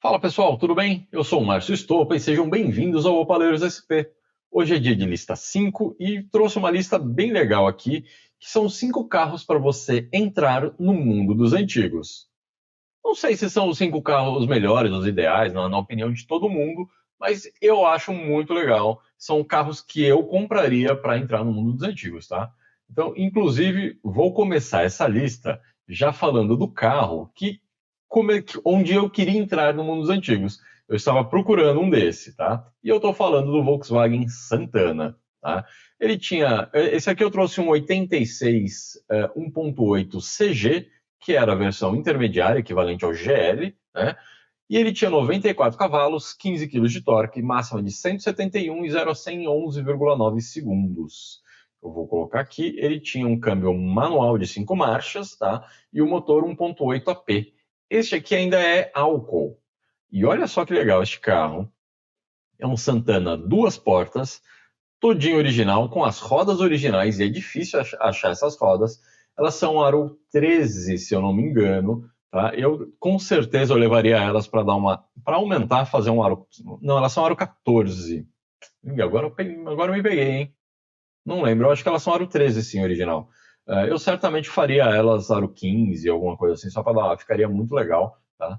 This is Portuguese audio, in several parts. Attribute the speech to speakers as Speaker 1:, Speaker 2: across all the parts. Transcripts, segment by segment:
Speaker 1: Fala pessoal, tudo bem? Eu sou o Márcio Estopa e sejam bem-vindos ao Opaleiros SP. Hoje é dia de lista 5 e trouxe uma lista bem legal aqui, que são 5 carros para você entrar no mundo dos antigos. Não sei se são os 5 carros os melhores, os ideais, na opinião de todo mundo, mas eu acho muito legal. São carros que eu compraria para entrar no mundo dos antigos, tá? Então, inclusive, vou começar essa lista já falando do carro onde eu queria entrar no mundo dos antigos. Eu estava procurando um desse, tá? E eu estou falando do Volkswagen Santana, tá? Ele tinha, esse aqui eu trouxe um 86 1.8 CG, que era a versão intermediária, equivalente ao GL, né? E ele tinha 94 cavalos, 15 kg de torque, máxima de 171 e 0 a 100 em 11,9 segundos. Eu vou colocar aqui, ele tinha um câmbio manual de 5 marchas, tá? E o motor 1.8 AP. Este aqui ainda é álcool. E olha só que legal este carro. É um Santana duas portas, todinho original, com as rodas originais, e é difícil achar essas rodas. Elas são aro 13, se eu não me engano. Tá? Eu com certeza eu levaria elas para aumentar, fazer um aro. Não, elas são aro 14. Ih, agora eu me peguei, hein? Não lembro, eu acho que elas são aro 13, sim, original. Eu certamente faria elas aro 15, alguma coisa assim, só para dar, ficaria muito legal. Tá?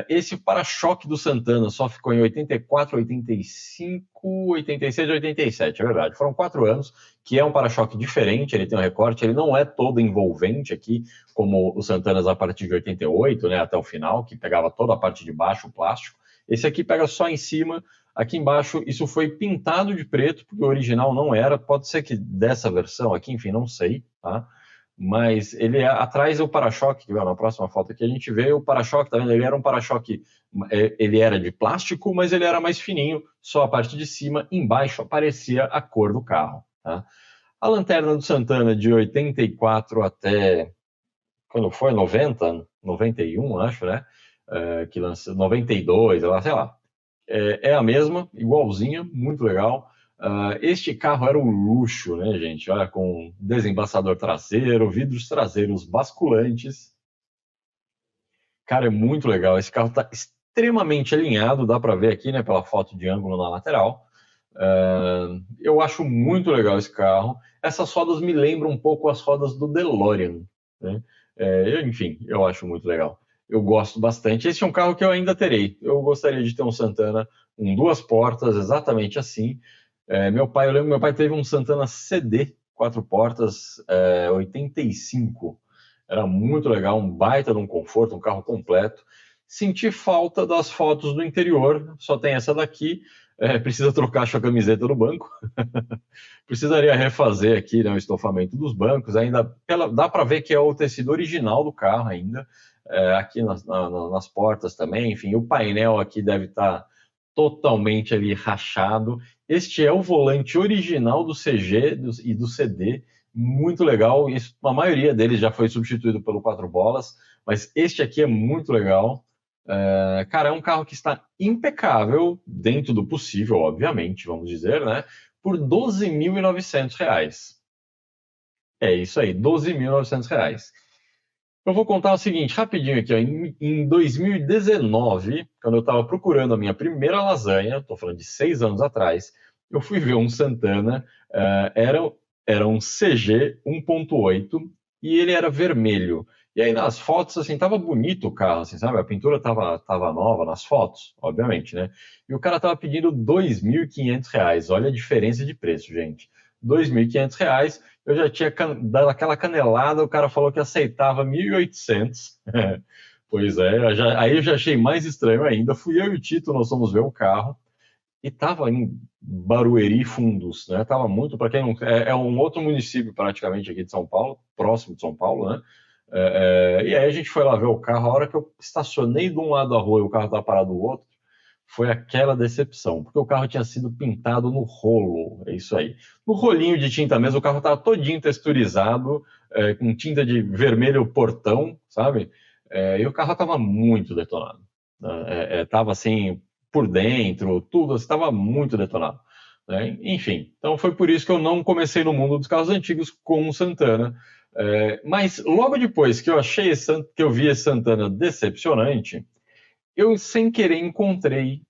Speaker 1: Esse para-choque do Santana só ficou em 84, 85, 86 e 87, é verdade. Foram 4 anos, que é um para-choque diferente, ele tem um recorte, ele não é todo envolvente aqui, como os Santanas a partir de 88, né, até o final, que pegava toda a parte de baixo, o plástico. Esse aqui pega só em cima. Aqui embaixo, isso foi pintado de preto, porque o original não era. Pode ser que dessa versão aqui, enfim, não sei, tá? Mas ele atrás é o para-choque, que na próxima foto aqui a gente vê o para-choque, tá vendo? Ele era um para-choque, ele era de plástico, mas ele era mais fininho, só a parte de cima, embaixo aparecia a cor do carro, tá? A lanterna do Santana de 84 até, quando foi? 90, 91, acho, né? Que lançou 92, sei lá. É a mesma, igualzinha, muito legal. Este carro era um luxo, né, gente? Olha, com desembaçador traseiro, vidros traseiros basculantes. Cara, é muito legal. Esse carro está extremamente alinhado, dá para ver aqui, né, pela foto de ângulo na lateral. Eu acho muito legal esse carro. Essas rodas me lembram um pouco as rodas do DeLorean, né? Enfim, eu acho muito legal. Eu gosto bastante. Esse é um carro que eu ainda terei. Eu gostaria de ter um Santana com duas portas, exatamente assim. Eu lembro, meu pai teve um Santana CD, quatro portas, 85. Era muito legal, um baita de um conforto, um carro completo. Senti falta das fotos do interior, só tem essa daqui. Precisa trocar a camiseta do banco. Precisaria refazer aqui, né, o estofamento dos bancos. Ainda dá para ver que é o tecido original do carro ainda. Aqui nas portas também. Enfim, o painel aqui deve estar totalmente ali rachado. Este é o volante original do CG e do CD. Muito legal. Isso, a maioria deles já foi substituído pelo quatro bolas, mas este aqui é muito legal. Cara, é um carro que está impecável, dentro do possível, obviamente, vamos dizer, né? Por R$ 12.900. É isso aí, R$ 12.900. Eu vou contar o seguinte, rapidinho aqui, ó. Em 2019, quando eu estava procurando a minha primeira lasanha, estou falando de 6 anos atrás, eu fui ver um Santana, era um CG 1.8 e ele era vermelho. E aí nas fotos, assim, tava bonito o carro, assim, sabe? A pintura tava nova nas fotos, obviamente, né? E o cara tava pedindo R$ 2.500. Olha a diferença de preço, gente. R$ 2.500. Eu já tinha dado aquela canelada, o cara falou que aceitava 1.800. Pois é, aí eu já achei mais estranho ainda. Fui eu e o Tito, nós fomos ver o carro e tava em Barueri Fundos, né? Tava muito, para quem não... É um outro município praticamente aqui de São Paulo, próximo de São Paulo, né? E aí a gente foi lá ver o carro, a hora que eu estacionei de um lado da rua e o carro estava parado do outro, foi aquela decepção, porque o carro tinha sido pintado no rolo, é isso aí. No rolinho de tinta mesmo, o carro estava todinho texturizado, com tinta de vermelho portão, sabe? E o carro estava muito detonado. Estava assim, por dentro, tudo estava muito detonado. Né? Enfim, então foi por isso que eu não comecei no mundo dos carros antigos com o Santana. Mas logo depois que eu vi esse Santana decepcionante, eu sem querer encontrei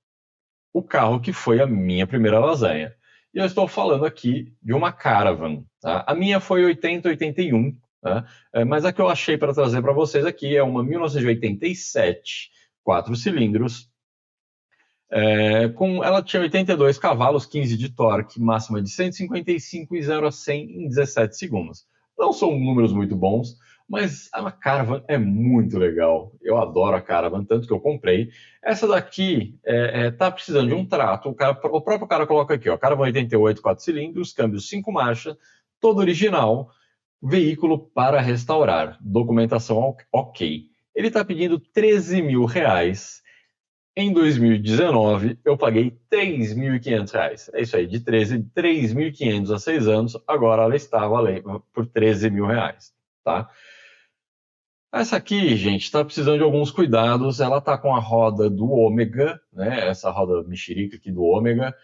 Speaker 1: o carro que foi a minha primeira lasanha. E eu estou falando aqui de uma Caravan. Tá? A minha foi 8081, tá? Mas a que eu achei para trazer para vocês aqui é uma 1987, 4 cilindros. Ela tinha 82 cavalos, 15 de torque, máxima de 155 e 0 a 100 em 17 segundos. Não são números muito bons, mas a Caravan é muito legal. Eu adoro a Caravan, tanto que eu comprei. Essa daqui tá precisando de um trato. O próprio cara coloca aqui, ó, Caravan 88, 4 cilindros, câmbio 5 marchas, todo original, veículo para restaurar, documentação ok. Ele está pedindo R$ 13.000. Em 2019, eu paguei R$ 3.500. É isso aí, de 3.500 a 6 anos, agora ela está valendo por R$ 13.000, tá? Essa aqui, gente, está precisando de alguns cuidados. Ela está com a roda do Ômega, né? Essa roda mexerica aqui do Ômega.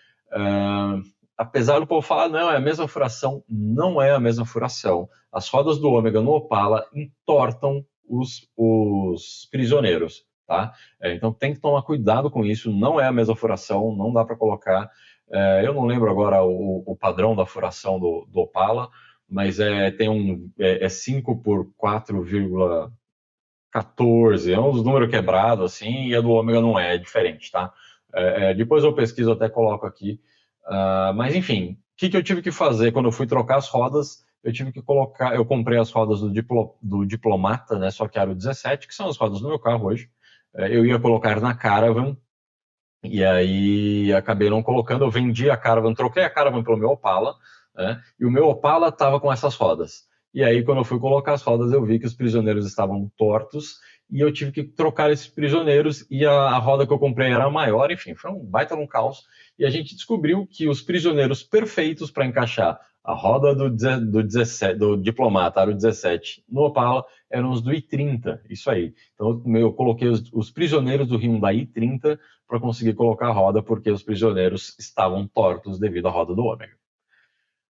Speaker 1: Apesar do povo falar, não, é a mesma furação, não é a mesma furação. As rodas do Ômega no Opala entortam os prisioneiros. Tá? Então tem que tomar cuidado com isso, não é a mesma furação, não dá para colocar. Eu não lembro agora o padrão da furação do Opala, mas tem 5 por 4,14, é uns números quebrados assim, e a do Ômega não é diferente, tá? Depois eu pesquiso, até coloco aqui. Mas enfim, o que eu tive que fazer quando eu fui trocar as rodas? Eu tive que colocar, eu comprei as rodas do Diplomata, né, só que era o 17, que são as rodas do meu carro hoje. Eu ia colocar na Caravan, e aí acabei não colocando, eu vendi a Caravan, troquei a Caravan pelo meu Opala, né, e o meu Opala estava com essas rodas. E aí, quando eu fui colocar as rodas, eu vi que os prisioneiros estavam tortos, e eu tive que trocar esses prisioneiros, e a roda que eu comprei era maior, enfim, foi um baita num caos, e a gente descobriu que os prisioneiros perfeitos para encaixar a roda do Diplomata, aro 17, no Opala, eram os do i30, isso aí. Então eu coloquei os prisioneiros do Hyundai i30 para conseguir colocar a roda, porque os prisioneiros estavam tortos devido à roda do Ômega.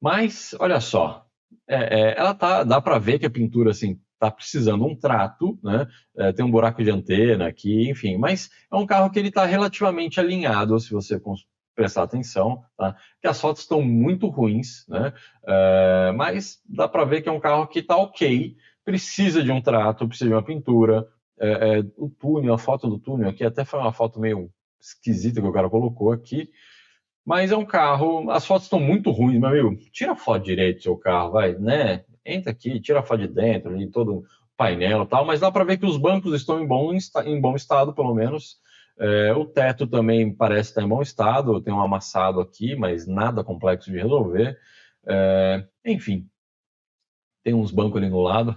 Speaker 1: Mas, olha só, dá para ver que a pintura assim está precisando um trato, né? Tem um buraco de antena aqui, enfim, mas é um carro que ele está relativamente alinhado, se você prestar atenção, tá? Que as fotos estão muito ruins, né? Mas dá para ver que é um carro que está ok, precisa de um trato, precisa de uma pintura. O túnel, a foto do túnel aqui até foi uma foto meio esquisita que o cara colocou aqui, mas é um carro, as fotos estão muito ruins, meu amigo. Tira a foto direito do seu carro, vai, né? Entra aqui, tira a foto de dentro, ali, todo o painel e tal, mas dá para ver que os bancos estão em bom estado, pelo menos. O teto também parece estar em bom estado, tem um amassado aqui, mas nada complexo de resolver. Enfim, tem uns bancos ali no lado,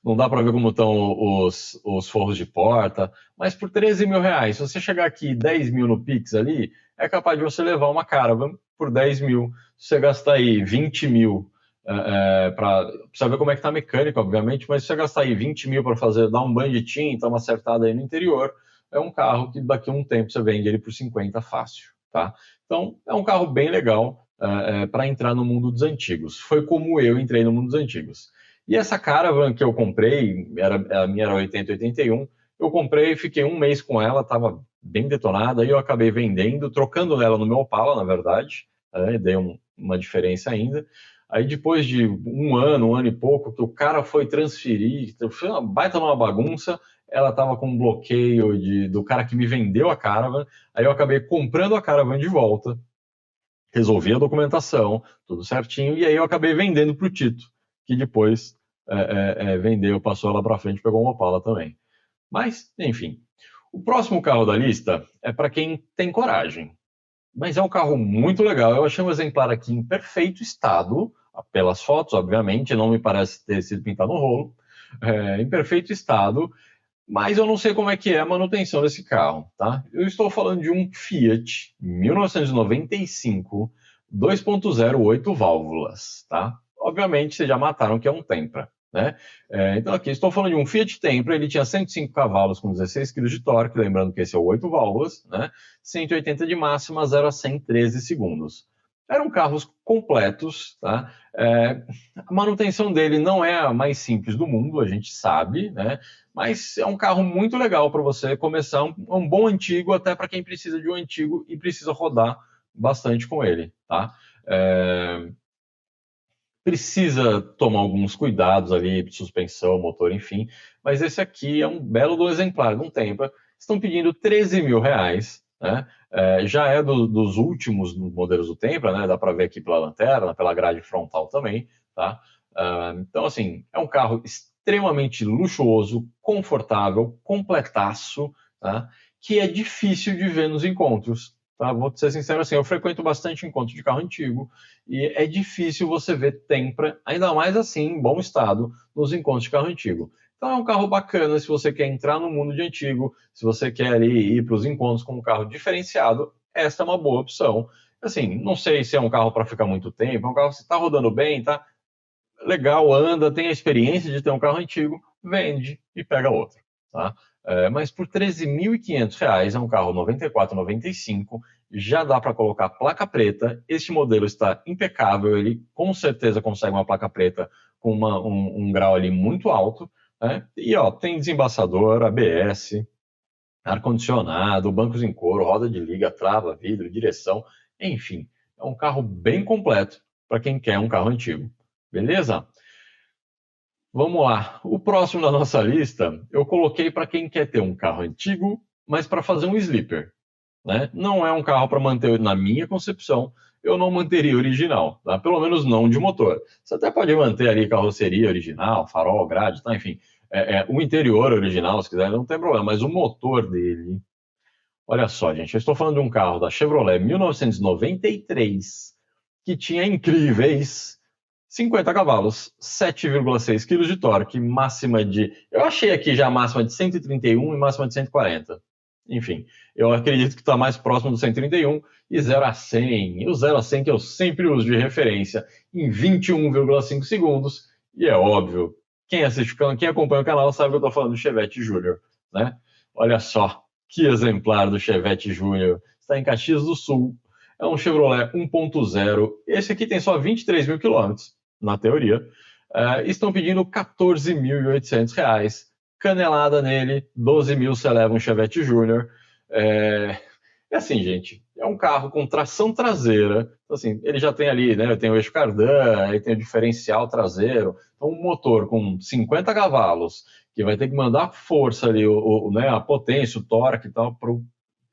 Speaker 1: não dá para ver como estão os forros de porta, mas por R$ 13.000, se você chegar aqui 10 mil no Pix ali, é capaz de você levar uma Caravan por 10 mil. Se você gastar aí 20 mil, precisa ver como é que tá a mecânica, obviamente, mas se você gastar aí 20 mil para dar um banho de tinta, uma acertada aí no interior, é um carro que daqui a um tempo você vende ele por 50 fácil, tá? Então, é um carro bem legal para entrar no mundo dos antigos. Foi como eu entrei no mundo dos antigos. E essa Caravan que eu comprei, a minha era 8081, eu comprei, fiquei um mês com ela, estava bem detonada, e eu acabei vendendo, trocando ela no meu Opala, na verdade, dei uma diferença ainda. Aí depois de um ano e pouco, que o cara foi transferir, foi uma baita numa bagunça, ela estava com um bloqueio do cara que me vendeu a Caravan, aí eu acabei comprando a Caravan de volta, resolvi a documentação, tudo certinho, e aí eu acabei vendendo para o Tito, que depois vendeu, passou ela para frente e pegou uma Opala também. Mas, enfim, o próximo carro da lista é para quem tem coragem. Mas é um carro muito legal. Eu achei um exemplar aqui em perfeito estado, pelas fotos, obviamente, não me parece ter sido pintado no rolo, em perfeito estado, mas eu não sei como é que é a manutenção desse carro, tá? Eu estou falando de um Fiat 1995, 2.0, 8 válvulas, tá? Obviamente, vocês já mataram que é um Tempra, né? Então aqui, estou falando de um Fiat Tempra, ele tinha 105 cavalos com 16 kg de torque, lembrando que esse é o 8 válvulas, né? 180 de máxima, 0 a 100 em 13 segundos. Eram carros completos, tá? A manutenção dele não é a mais simples do mundo, a gente sabe, né? mas é um carro muito legal para você começar, um bom antigo, até para quem precisa de um antigo e precisa rodar bastante com ele, tá? Precisa tomar alguns cuidados ali, suspensão, motor, enfim, mas esse aqui é um belo do exemplar, não tem. Estão pedindo 13 mil reais, né? Já é dos últimos modelos do Tempra, né? Dá para ver aqui pela lanterna, pela grade frontal também, tá? Então, assim, é um carro extremamente luxuoso, confortável, completaço, tá? Que é difícil de ver nos encontros. Tá? Vou ser sincero assim, eu frequento bastante encontro de carro antigo e é difícil você ver Tempra, ainda mais assim, em bom estado, nos encontros de carro antigo. Então é um carro bacana se você quer entrar no mundo de antigo, se você quer ali ir para os encontros com um carro diferenciado, esta é uma boa opção. Assim, não sei se é um carro para ficar muito tempo, é um carro que está rodando bem, tá legal, anda, tem a experiência de ter um carro antigo, vende e pega outro, tá? Mas por R$ 13.500 é um carro 94, 95, já dá para colocar placa preta. Este modelo está impecável, ele com certeza consegue uma placa preta com um grau ali muito alto, né? E ó, tem desembaçador, ABS, ar-condicionado, bancos em couro, roda de liga, trava, vidro, direção, enfim, é um carro bem completo para quem quer um carro antigo. Beleza? Vamos lá. O próximo da nossa lista eu coloquei para quem quer ter um carro antigo, mas para fazer um sleeper, né? Não é um carro para manter, na minha concepção, eu não manteria original, tá? Pelo menos não de motor. Você até pode manter ali carroceria original, farol, grade, tá? Enfim, o interior original, se quiser, não tem problema, mas o motor dele. Olha só, gente, eu estou falando de um carro da Chevrolet 1993 que tinha incríveis 50 cavalos, 7,6 kg de torque, máxima de. Eu achei aqui já a máxima de 131 e máxima de 140. Enfim, eu acredito que está mais próximo do 131 e 0 a 100. E o 0 a 100 que eu sempre uso de referência em 21,5 segundos. E é óbvio, quem assiste, quem acompanha o canal sabe que eu estou falando do Chevette Júnior, né? Olha só que exemplar do Chevette Júnior. Está em Caxias do Sul. É um Chevrolet 1.0. Esse aqui tem só 23 mil quilômetros, na teoria. Estão pedindo R$ 14.800. Canelada nele, 12 mil você leva um Chevette Júnior. É assim, gente, é um carro com tração traseira. Então, assim, ele já tem ali, né? Tem o eixo cardan, aí tem o diferencial traseiro. Então, um motor com 50 cavalos, que vai ter que mandar força ali, né, a potência, o torque e tal, para o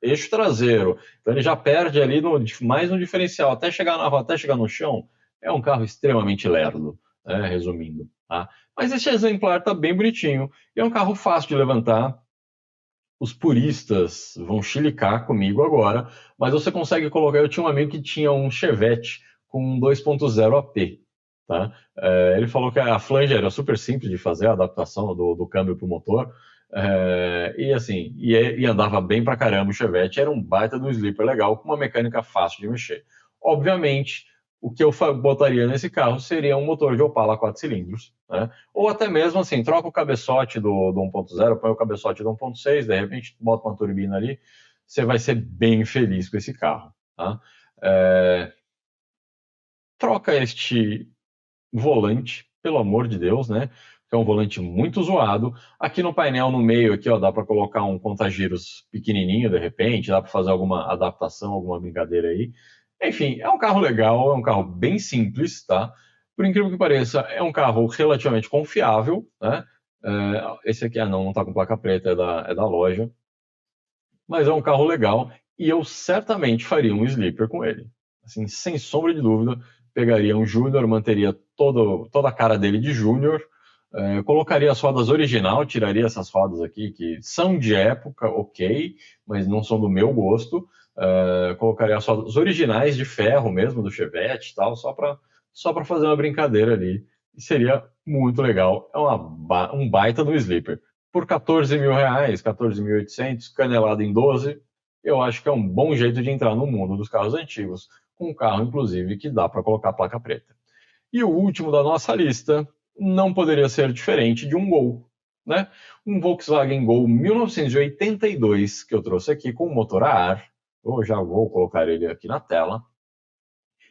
Speaker 1: eixo traseiro. Então, ele já perde ali mais no diferencial, até chegar na rua, até chegar no chão. É um carro extremamente lerdo, né, resumindo. Tá? Mas esse exemplar está bem bonitinho. E é um carro fácil de levantar. Os puristas vão chilicar comigo agora, mas você consegue colocar. Eu tinha um amigo que tinha um Chevette com um 2.0 AP. Tá? Ele falou que a flange era super simples de fazer, a adaptação do câmbio para o motor. E assim, e andava bem pra caramba o Chevette. Era um baita do sleeper legal, com uma mecânica fácil de mexer. Obviamente, o que eu botaria nesse carro seria um motor de Opala 4 cilindros, né? Ou até mesmo assim, troca o cabeçote do 1.0, põe o cabeçote do 1.6, de repente bota uma turbina ali, você vai ser bem feliz com esse carro, tá? Troca este volante, pelo amor de Deus, né? Que é um volante muito zoado. Aqui no painel, no meio, aqui, ó, dá para colocar um contagiros pequenininho, de repente, dá para fazer alguma adaptação, alguma brincadeira aí. Enfim, é um carro legal, é um carro bem simples, tá? Por incrível que pareça, é um carro relativamente confiável, né? Esse aqui, não tá com placa preta, é da loja. Mas é um carro legal e eu certamente faria um sleeper com ele. Assim, sem sombra de dúvida, pegaria um Júnior, manteria toda a cara dele de Júnior, colocaria as rodas original, tiraria essas rodas aqui que são de época, ok, mas não são do meu gosto. Colocaria as rodas originais de ferro mesmo do Chevette, tal, só para fazer uma brincadeira ali. E seria muito legal. É um baita do sleeper. Por R$ 14.000, 14.800, canelado em 12, eu acho que é um bom jeito de entrar no mundo dos carros antigos, com um carro, inclusive, que dá para colocar placa preta. E o último da nossa lista não poderia ser diferente de um Gol, né? Um Volkswagen Gol 1982 que eu trouxe aqui com motor a ar. Eu já vou colocar ele aqui na tela.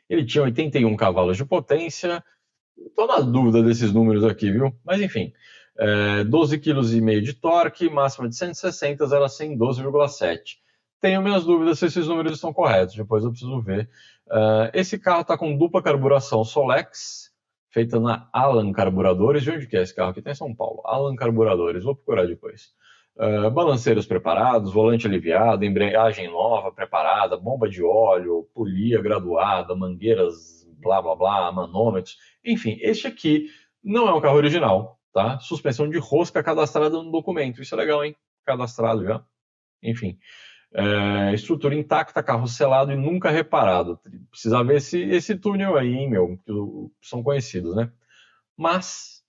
Speaker 1: Ele tinha 81 cavalos de potência. Estou na dúvida desses números aqui, viu? Mas enfim, 12,5 kg de torque, máxima de 160, 0 a 100 em 12,7. Tenho minhas dúvidas se esses números estão corretos, depois eu preciso ver. Esse carro está com dupla carburação Solex, feita na Alan Carburadores. De onde que é esse carro? Aqui tem em São Paulo. Alan Carburadores, vou procurar depois. Balanceiros preparados, volante aliviado, embreagem nova preparada, bomba de óleo, polia graduada, mangueiras, blá blá blá, manômetros. Enfim, este aqui não é um carro original, tá? Suspensão de rosca cadastrada no documento. Isso é legal, hein? Cadastrado já. Enfim. Estrutura intacta, carro selado e nunca reparado. Precisa ver esse túnel aí, hein, meu? Que são conhecidos, né? Mas,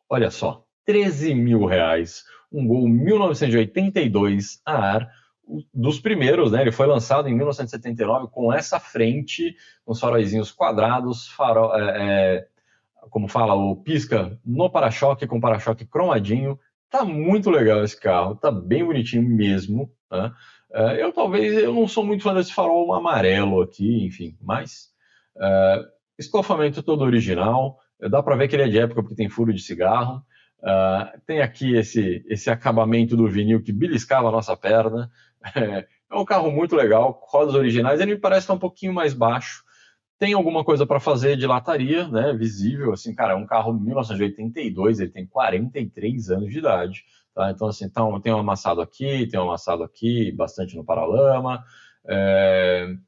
Speaker 1: olha só, R$13.000. Um Gol 1982 a ar, dos primeiros, né? Ele foi lançado em 1979 com essa frente, com os faróizinhos quadrados, como fala, o pisca no para-choque, com para-choque cromadinho. Tá muito legal esse carro, tá bem bonitinho mesmo, né? Eu não sou muito fã desse farol amarelo aqui, enfim, mas estofamento todo original, dá para ver que ele é de época porque tem furo de cigarro. Tem aqui esse acabamento do vinil que beliscava a nossa perna. É um carro muito legal, rodas originais. Ele me parece estar um pouquinho mais baixo. Tem alguma coisa para fazer de lataria, né? Visível, assim, cara, é um carro de 1982, ele tem 43 anos de idade, tá? Então, assim, tem um amassado aqui, bastante no paralama.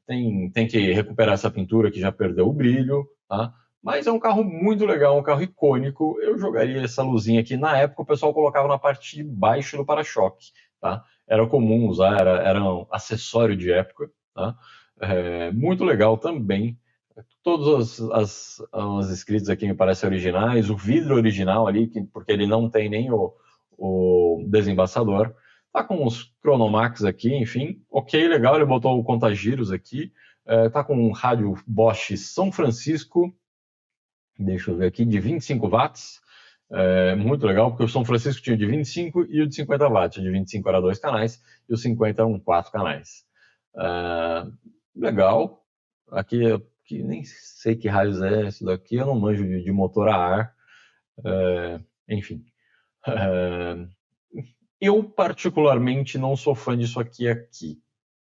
Speaker 1: Tem que recuperar essa pintura que já perdeu o brilho, tá? Mas é um carro muito legal, um carro icônico. Eu jogaria essa luzinha aqui. Na época, o pessoal colocava na parte de baixo do para-choque, tá? Era comum usar, era um acessório de época, tá? Muito legal também. Todos os escritos aqui me parecem originais. O vidro original ali, porque ele não tem nem o desembaçador. Tá com os Chronomax aqui, enfim. Ok, legal, ele botou o contagiros aqui. Tá com um rádio Bosch São Francisco. Deixa eu ver aqui, de 25 watts. Muito legal, porque o São Francisco tinha o de 25 e o de 50 watts. O de 25 era 2 canais e o 50 eram 4 canais. Legal. Aqui nem sei que raios é isso daqui, eu não manjo de motor a ar. Enfim. Eu, particularmente, não sou fã disso aqui.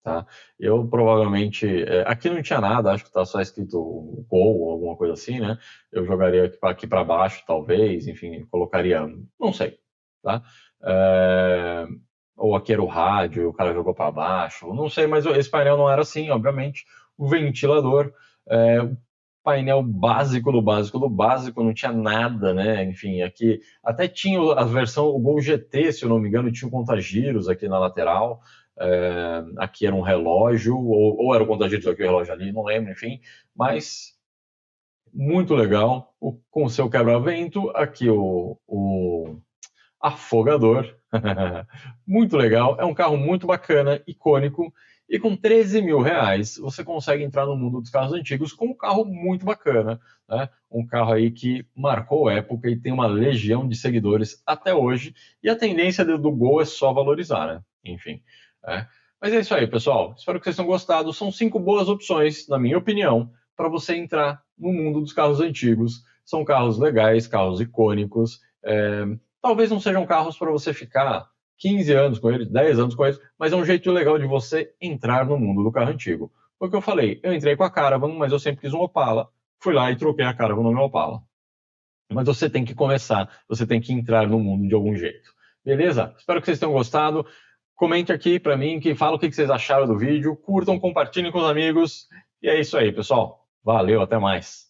Speaker 1: Tá? Eu provavelmente... aqui não tinha nada, acho que está só escrito Gol ou alguma coisa assim, né? Eu jogaria aqui para baixo, talvez, enfim, colocaria... Não sei, tá? Ou aqui era o rádio e o cara jogou para baixo, não sei, mas esse painel não era assim, obviamente. O ventilador, painel básico do básico do básico, não tinha nada, né? Enfim, aqui até tinha a versão, o Gol GT, se eu não me engano, tinha um contagiros aqui na lateral. Aqui era um relógio, ou era o contagiros aqui, o relógio ali, não lembro, enfim. Mas muito legal, com o seu quebra-vento, aqui o afogador. Muito legal, é um carro muito bacana, icônico. E com R$13.000 você consegue entrar no mundo dos carros antigos com um carro muito bacana, né? Um carro aí que marcou época e tem uma legião de seguidores até hoje. E a tendência do Gol é só valorizar, né? Enfim. Mas é isso aí, pessoal. Espero que vocês tenham gostado. São 5 boas opções, na minha opinião, para você entrar no mundo dos carros antigos. São carros legais, carros icônicos. Talvez não sejam carros para você ficar 15 anos com eles, 10 anos com eles, mas é um jeito legal de você entrar no mundo do carro antigo. Foi o que eu falei, eu entrei com a Caravan, mas eu sempre quis um Opala, fui lá e troquei a Caravan no meu Opala. Mas você tem que começar, você tem que entrar no mundo de algum jeito. Beleza? Espero que vocês tenham gostado. Comente aqui para mim, fala o que vocês acharam do vídeo, curtam, compartilhem com os amigos. E é isso aí, pessoal. Valeu, até mais.